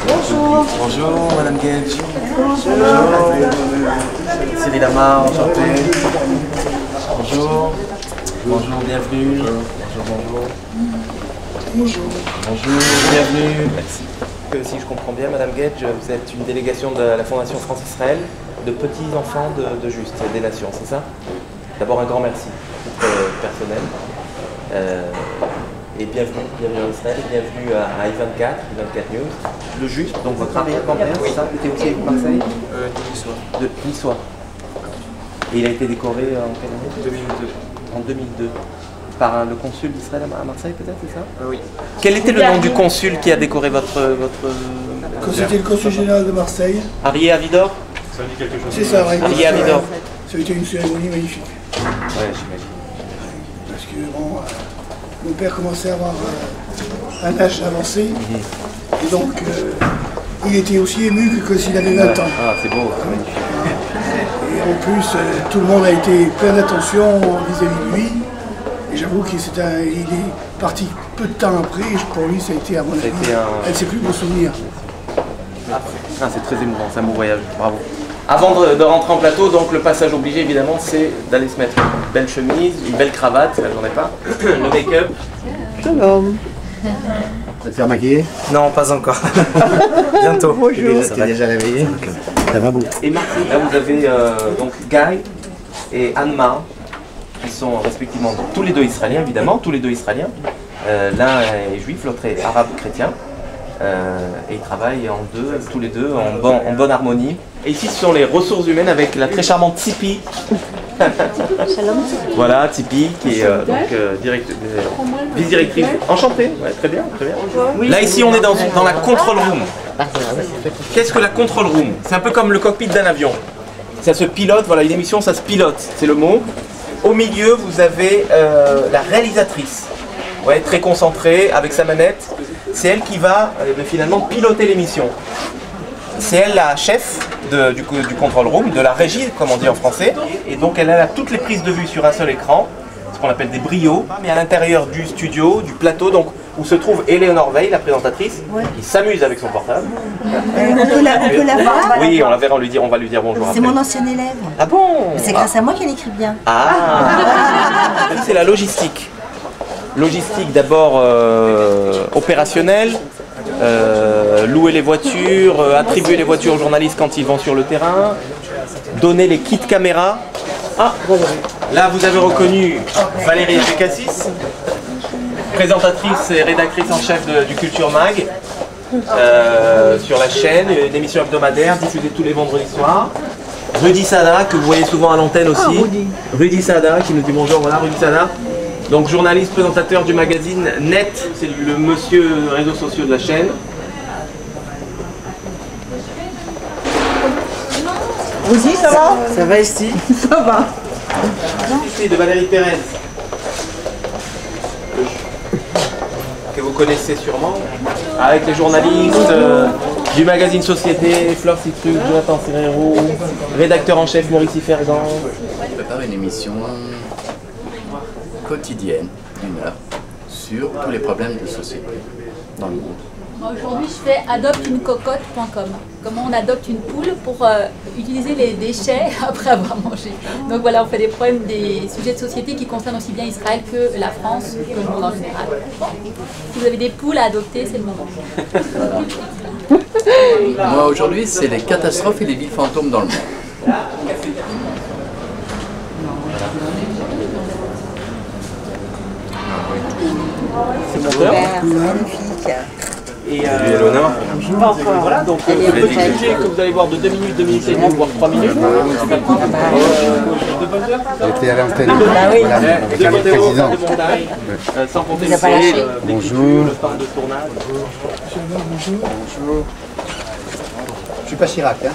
Bonjour. Bonjour, Madame Gage. Bonjour. Cyril Lamar, enchanté. Bonjour. Bonjour, bienvenue. Bonjour. Bonjour, bienvenue. Merci. Si je comprends bien, Madame Gage, vous êtes une délégation de la Fondation France-Israël de petits-enfants de Juste, des Nations, c'est ça? D'abord, un grand merci pour le personnel. Et bienvenue en Israël, bienvenue à I24, I24 News. Le Juste, donc votre arrière-grand-père, oui. C'est ça, était aussi avec Marseille? De Niçois. Et il a été décoré en quelle année? 2002. En 2002. Par le consul d'Israël à Marseille, peut-être, c'est ça? Oui. Quel était le nom du consul qui a décoré votre... C'était le consul général de Marseille. Arié Avidor? Ça dit quelque chose. C'est ça, oui. Arié Avidor. Ça a été une cérémonie magnifique. Ouais, j'imagine. Parce que bon, mon père commençait à avoir un âge avancé. Et donc, il était aussi ému que s'il avait 20 ans. Ah, c'est beau, c'est magnifique. Et en plus, tout le monde a été plein d'attention vis-à-vis de lui. Et j'avoue qu'il est parti peu de temps après. Et pour lui, ça a été, à mon avis, un de ses plus beaux souvenirs. Ah, c'est très émouvant, c'est un beau voyage, bravo. Avant de rentrer en plateau, donc le passage obligé évidemment, c'est d'aller se mettre une belle chemise, une belle cravate, là j'en ai pas, le make-up. Shalom. Tu vas te faire maquiller? Non, pas encore. Bientôt. Bonjour. T'es déjà réveillé? Ça va beaucoup. Et Marc, là vous avez donc Guy et Anma, qui sont respectivement tous les deux israéliens évidemment, tous les deux israéliens. L'un est juif, l'autre est arabe chrétien. Et ils travaillent tous les deux en bonne harmonie. Et ici ce sont les ressources humaines avec la très charmante Tipi. Voilà, Tipi qui est vice-directrice. Enchantée, ouais, très bien, très bien. Là ici on est dans la control room. Qu'est-ce que la control room? C'est un peu comme le cockpit d'un avion. Ça se pilote, voilà, une émission ça se pilote, c'est le mot. Au milieu vous avez la réalisatrice. Ouais, très concentrée, avec sa manette. C'est elle qui va finalement piloter l'émission. C'est elle la chef du control room, de la régie, comme on dit en français. Et donc elle a toutes les prises de vue sur un seul écran, ce qu'on appelle des briots. Mais à l'intérieur du studio, du plateau, donc, où se trouve Eleonore Veil, la présentatrice, qui s'amuse avec son portable. On peut la voir? Oui, on la verra, on va lui dire bonjour après. C'est mon ancien élève. Ah bon? C'est grâce à moi qu'elle écrit bien. Ah, c'est la logistique. Logistique d'abord opérationnelle, louer les voitures, attribuer les voitures aux journalistes quand ils vont sur le terrain, donner les kits caméra. Ah, là vous avez reconnu Valérie Pécassis, présentatrice et rédactrice en chef du Culture Mag, sur la chaîne, une émission hebdomadaire diffusée tous les vendredis soirs. Rudy Sada, que vous voyez souvent à l'antenne aussi. Rudy Sada qui nous dit bonjour, voilà Rudy Sada. Donc journaliste, présentateur du magazine Net, c'est le monsieur réseaux sociaux de la chaîne. Aussi, ça va? Ça va ici. Ça va. C'est de Valérie Pérez, que vous connaissez sûrement, avec les journalistes du magazine Société, Flore Citruc, Jonathan Serrero, rédacteur en chef Maurice Fergan. Je prépare une émission quotidienne, d'une heure, sur tous les problèmes de société dans le monde. Aujourd'hui, je fais adopteunecocotte.com. Comment on adopte une poule pour utiliser les déchets après avoir mangé. Donc voilà, on fait des sujets de société qui concernent aussi bien Israël que la France, que le monde en général. Bon. Si vous avez des poules à adopter, c'est le moment. Moi, aujourd'hui, c'est les catastrophes et les villes fantômes dans le monde. C'est mon père. Magnifique. Et Eleonore. Voilà, donc le petit sujet que vous allez voir de 2 minutes, 2 minutes et demie, voire 3 minutes. C'est pas grave. De bonne heure, c'est ça? J'étais à l'antenne. oui. Voilà, avec De le président. montage, sans compter le Bonjour. le temps de tournage. Bonjour. Je suis pas Chirac, hein.